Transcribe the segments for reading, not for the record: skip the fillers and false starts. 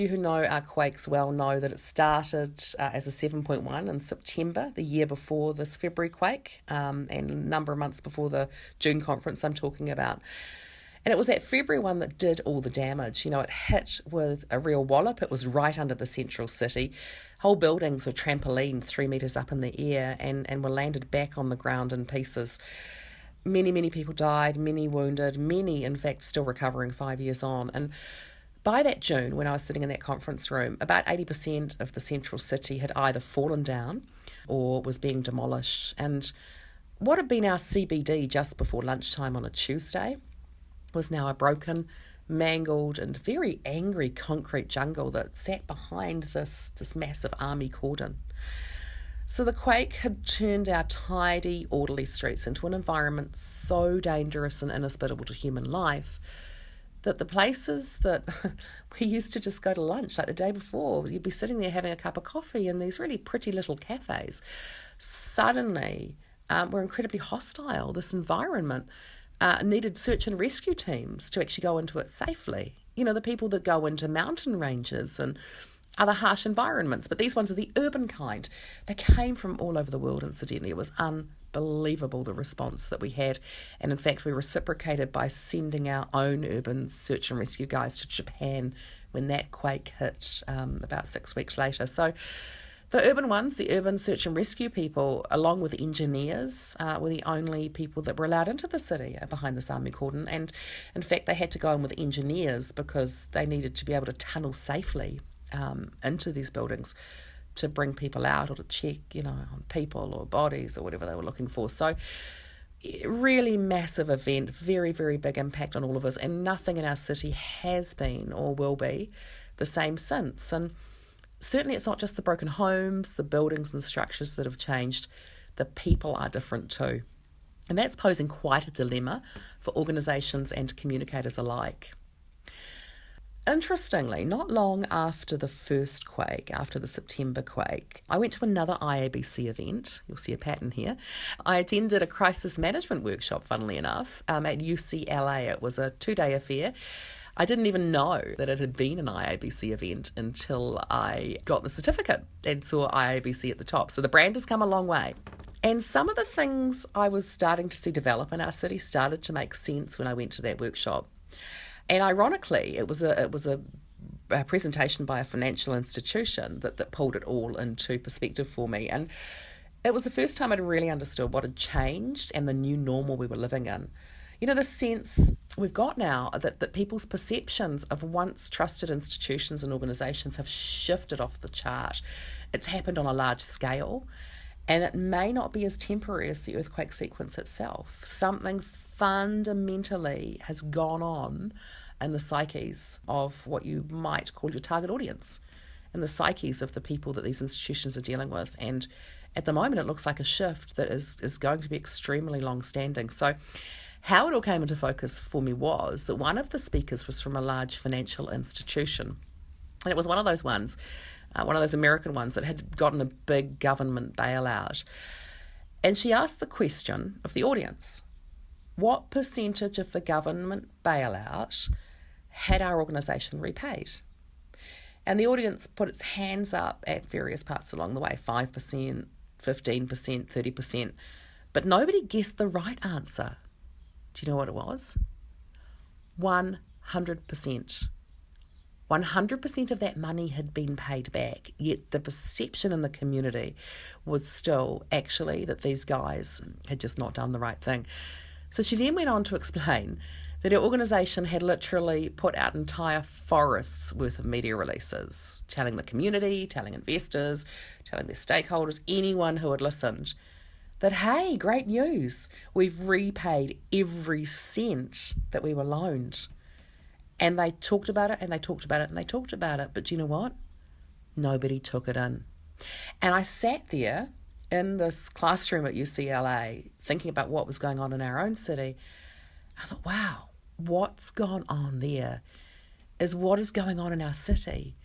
You who know our quakes well know that it started as a 7.1 in September, the year before this February quake, and a number of months before the June conference I'm talking about. And it was that February one that did all the damage. It hit with a real wallop. It was right under the central city. Whole buildings were trampolined 3 metres up in the air and were landed back on the ground in pieces. Many, many people died, many wounded, many, in fact, still recovering 5 years on. And by that June, when I was sitting in that conference room, about 80% of the central city had either fallen down or was being demolished. And what had been our CBD just before lunchtime on a Tuesday was now a broken, mangled and very angry concrete jungle that sat behind this massive army cordon. So the quake had turned our tidy, orderly streets into an environment so dangerous and inhospitable to human life that the places that we used to just go to lunch, like the day before, you'd be sitting there having a cup of coffee in these really pretty little cafes, suddenly were incredibly hostile. This environment needed search and rescue teams to actually go into it safely. The people that go into mountain ranges and other harsh environments, but these ones are the urban kind. They came from all over the world, incidentally. It was unbelievable, the response that we had. And in fact, we reciprocated by sending our own urban search and rescue guys to Japan when that quake hit about 6 weeks later. So the urban ones, the urban search and rescue people, along with engineers, were the only people that were allowed into the city behind this army cordon. And in fact, they had to go in with engineers because they needed to be able to tunnel safely into these buildings to bring people out or to check, on people or bodies or whatever they were looking for. So really massive event, very, very big impact on all of us, and nothing in our city has been or will be the same since. And certainly it's not just the broken homes, the buildings and structures that have changed. The people are different too. And that's posing quite a dilemma for organisations and communicators alike. Interestingly, not long after the first quake, after the September quake, I went to another IABC event. You'll see a pattern here. I attended a crisis management workshop, funnily enough, at UCLA. It was a 2-day affair. I didn't even know that it had been an IABC event until I got the certificate and saw IABC at the top. So the brand has come a long way. And some of the things I was starting to see develop in our city started to make sense when I went to that workshop. And ironically, it was a presentation by a financial institution that pulled it all into perspective for me. And it was the first time I'd really understood what had changed and the new normal we were living in. The sense we've got now that people's perceptions of once trusted institutions and organisations have shifted off the chart. It's happened on a large scale, and it may not be as temporary as the earthquake sequence itself. Something fundamentally has gone on in the psyches of what you might call your target audience, and the psyches of the people that these institutions are dealing with. And at the moment, it looks like a shift that is going to be extremely long-standing. So how it all came into focus for me was that one of the speakers was from a large financial institution. And it was one of those ones, one of those American ones that had gotten a big government bailout. And she asked the question of the audience, what percentage of the government bailout had our organisation repaid? And the audience put its hands up at various parts along the way, 5%, 15%, 30%. But nobody guessed the right answer. Do you know what it was? 100%. 100% of that money had been paid back, yet the perception in the community was still actually that these guys had just not done the right thing. So she then went on to explain that her organisation had literally put out entire forests worth of media releases, telling the community, telling investors, telling their stakeholders, anyone who had listened, that, hey, great news, we've repaid every cent that we were loaned. And they talked about it, and they talked about it, and they talked about it. But you know what? Nobody took it in. And I sat there in this classroom at UCLA thinking about what was going on in our own city. I thought, wow, what's gone on there is what is going on in our city.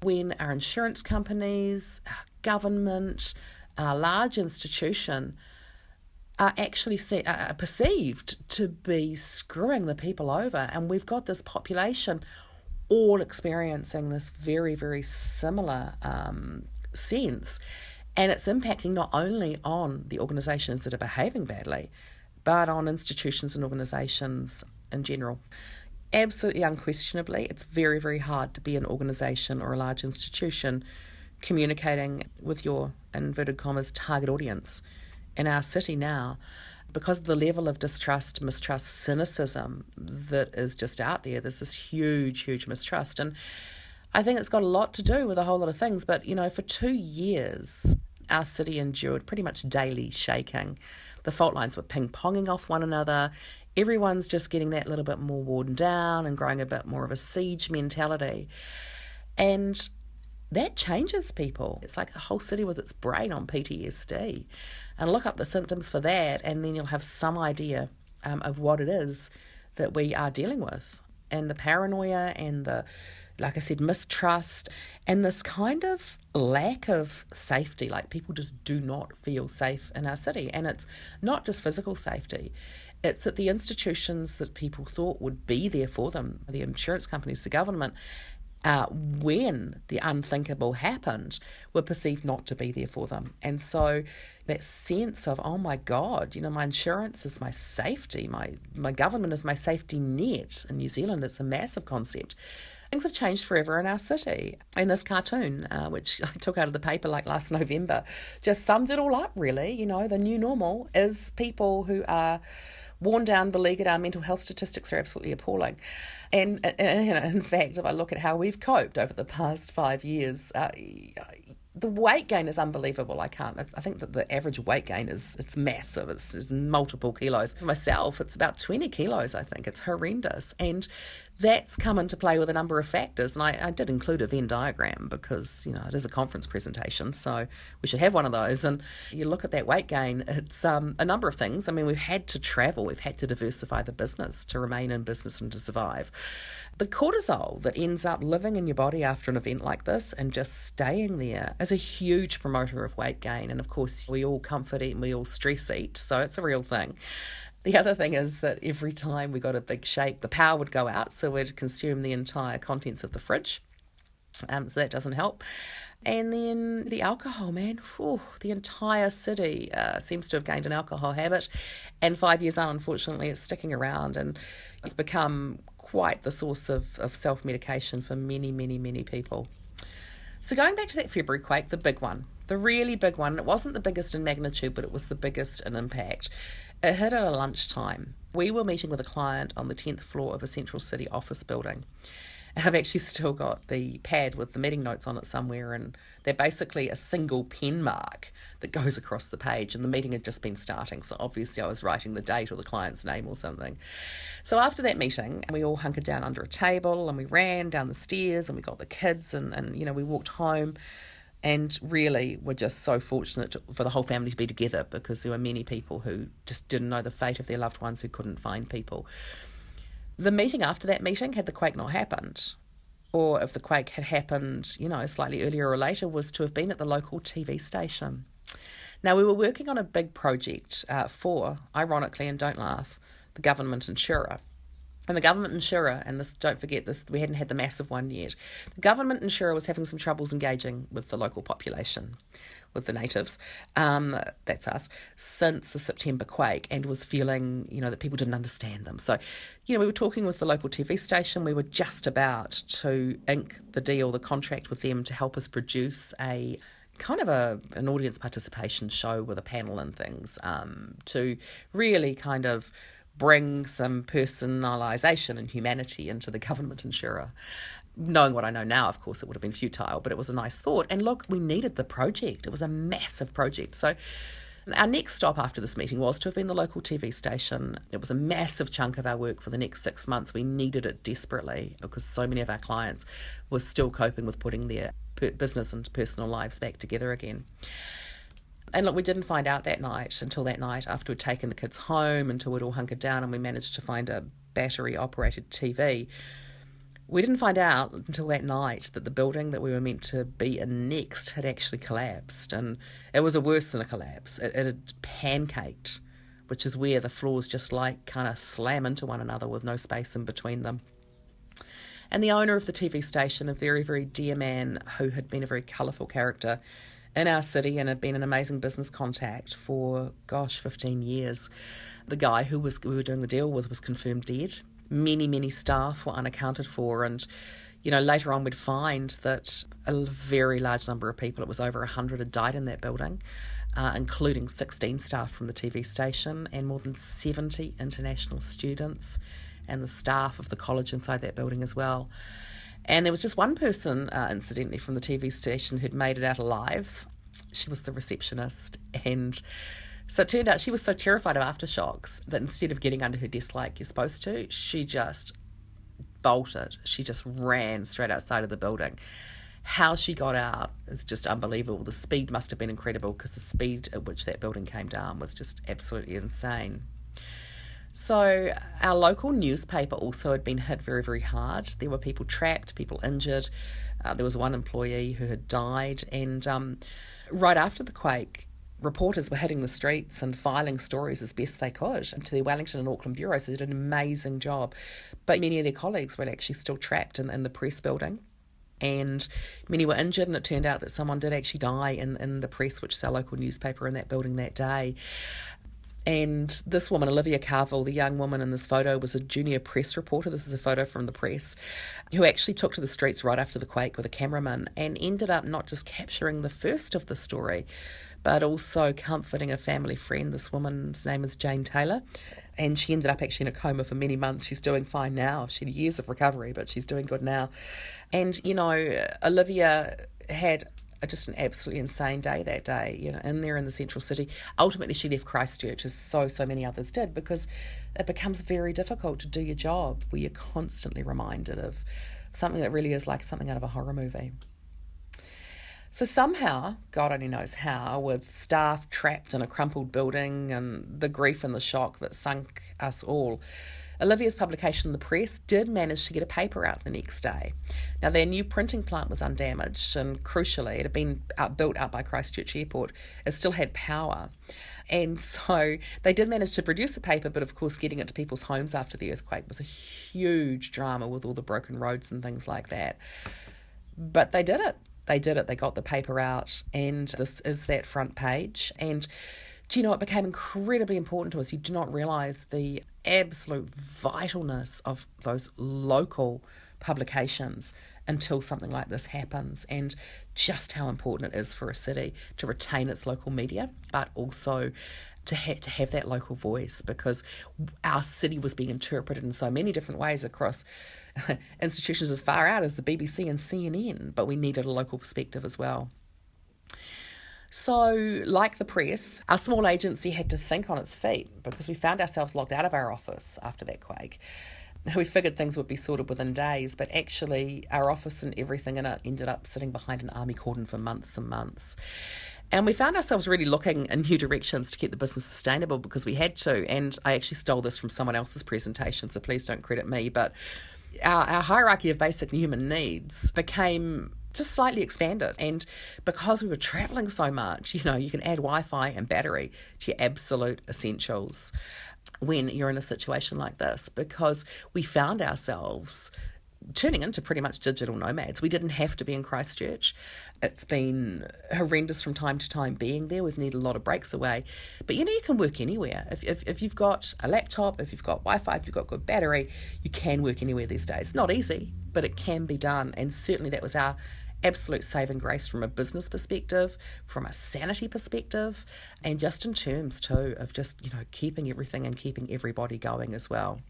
When our insurance companies, our government, our large institution are actually perceived to be screwing the people over, and we've got this population all experiencing this very, very similar sense. And it's impacting not only on the organisations that are behaving badly, but on institutions and organisations in general. Absolutely unquestionably, it's very, very hard to be an organisation or a large institution communicating with your, inverted commas, target audience in our city now, because of the level of distrust, mistrust, cynicism that is just out there. There's this huge, huge mistrust. And I think it's got a lot to do with a whole lot of things. But, for 2 years, our city endured pretty much daily shaking. The fault lines were ping-ponging off one another. Everyone's just getting that little bit more worn down and growing a bit more of a siege mentality. And that changes people. It's like a whole city with its brain on PTSD. And look up the symptoms for that, and then you'll have some idea of what it is that we are dealing with. And the paranoia and the, like I said, mistrust and this kind of lack of safety. Like, people just do not feel safe in our city. And it's not just physical safety. It's that the institutions that people thought would be there for them, the insurance companies, the government, when the unthinkable happened, were perceived not to be there for them. And so that sense of, oh my God, my insurance is my safety, my government is my safety net. In New Zealand, it's a massive concept. Things have changed forever in our city. And this cartoon, which I took out of the paper like last November, just summed it all up, really. The new normal is people who are worn down, beleaguered. Our mental health statistics are absolutely appalling. And in fact, if I look at how we've coped over the past 5 years, the weight gain is unbelievable. I think that the average weight gain it's massive. It's multiple kilos. For myself, it's about 20 kilos, I think. It's horrendous. And that's come into play with a number of factors. And I did include a Venn diagram because, it is a conference presentation, so we should have one of those. And you look at that weight gain, it's a number of things. I mean, we've had to travel. We've had to diversify the business to remain in business and to survive. The cortisol that ends up living in your body after an event like this and just staying there is a huge promoter of weight gain. And of course, we all comfort eat and we all stress eat, so it's a real thing. The other thing is that every time we got a big shake, the power would go out, so we'd consume the entire contents of the fridge. So that doesn't help. And then the alcohol, man, the entire city seems to have gained an alcohol habit. And 5 years on, unfortunately, it's sticking around and it's become quite the source of self-medication for many, many, many people. So going back to that February quake, the big one, the really big one, it wasn't the biggest in magnitude, but it was the biggest in impact. It hit at a lunchtime. We were meeting with a client on the 10th floor of a central city office building. I've actually still got the pad with the meeting notes on it somewhere, and they're basically a single pen mark that goes across the page, and the meeting had just been starting, so obviously I was writing the date or the client's name or something. So after that meeting, we all hunkered down under a table and we ran down the stairs and we got the kids and we walked home. And really, we're just so fortunate for the whole family to be together, because there were many people who just didn't know the fate of their loved ones, who couldn't find people. The meeting after that meeting, had the quake not happened, or if the quake had happened, slightly earlier or later, was to have been at the local TV station. Now, we were working on a big project for, ironically, and don't laugh, the government insurer. And the government insurer, and this, don't forget this, we hadn't had the massive one yet. The government insurer was having some troubles engaging with the local population, with the natives, that's us, since the September quake, and was feeling, that people didn't understand them. So, we were talking with the local TV station. We were just about to ink the deal, the contract with them to help us produce a kind of an audience participation show with a panel and things, to really kind of bring some personalisation and humanity into the government insurer. Knowing what I know now, of course, it would have been futile, but it was a nice thought. And look, we needed the project. It was a massive project. So our next stop after this meeting was to have been the local TV station. It was a massive chunk of our work for the next 6 months. We needed it desperately because so many of our clients were still coping with putting their business and personal lives back together again. And look, we didn't find out until that night after we'd taken the kids home, until we'd all hunkered down and we managed to find a battery-operated TV. We didn't find out until that night that the building that we were meant to be in next had actually collapsed. And it was worse than a collapse. It had pancaked, which is where the floors just kind of slam into one another with no space in between them. And the owner of the TV station, a very, very dear man who had been a very colourful character in our city and had been an amazing business contact for, 15 years. The guy who we were doing the deal with was confirmed dead. Many, many staff were unaccounted for, and later on we'd find that a very large number of people, it was over 100, had died in that building, including 16 staff from the TV station and more than 70 international students and the staff of the college inside that building as well. And there was just one person, incidentally, from the TV station who'd made it out alive. She was the receptionist, and so it turned out she was so terrified of aftershocks that instead of getting under her desk like you're supposed to, she just bolted. She just ran straight outside of the building. How she got out is just unbelievable. The speed must have been incredible, because the speed at which that building came down was just absolutely insane. So our local newspaper also had been hit very, very hard. There were people trapped, people injured. There was one employee who had died. And right after the quake, reporters were hitting the streets and filing stories as best they could to their Wellington and Auckland bureaus. They did an amazing job. But many of their colleagues were actually still trapped in the press building. And many were injured, and it turned out that someone did actually die in the press, which is our local newspaper, in that building that day. And this woman, Olivia Carville, the young woman in this photo, was a junior press reporter. This is a photo from the press, who actually took to the streets right after the quake with a cameraman and ended up not just capturing the first of the story, but also comforting a family friend. This woman's name is Jane Taylor, and she ended up actually in a coma for many months. She's doing fine now. She had years of recovery, but she's doing good now. And, Olivia had just an absolutely insane day that day, in there in the central city. Ultimately, she left Christchurch, as so many others did, because it becomes very difficult to do your job where you're constantly reminded of something that really is like something out of a horror movie. So somehow, God only knows how, with staff trapped in a crumpled building and the grief and the shock that sunk us all, Olivia's publication, The Press, did manage to get a paper out the next day. Now, their new printing plant was undamaged, and crucially, it had been built out by Christchurch Airport. It still had power. And so they did manage to produce a paper, but of course getting it to people's homes after the earthquake was a huge drama with all the broken roads and things like that. But they did it. They got the paper out, and this is that front page. And it became incredibly important to us. You do not realise the absolute vitalness of those local publications until something like this happens, and just how important it is for a city to retain its local media, but also to have that local voice, because our city was being interpreted in so many different ways across institutions as far out as the BBC and CNN, but we needed a local perspective as well. So, like the press, our small agency had to think on its feet, because we found ourselves locked out of our office after that quake. We figured things would be sorted within days, but actually our office and everything in it ended up sitting behind an army cordon for months and months. And we found ourselves really looking in new directions to keep the business sustainable, because we had to. And I actually stole this from someone else's presentation, so please don't credit me. But our hierarchy of basic human needs became just slightly expanded. And because we were travelling so much, you can add Wi-Fi and battery to your absolute essentials when you're in a situation like this, because we found ourselves turning into pretty much digital nomads. We didn't have to be in Christchurch. It's been horrendous from time to time being there. We've needed a lot of breaks away. But you can work anywhere. If you've got a laptop, if you've got Wi-Fi, if you've got good battery, you can work anywhere these days. Not easy, but it can be done. And certainly that was our absolute saving grace from a business perspective, from a sanity perspective, and just in terms too of just, keeping everything and keeping everybody going as well.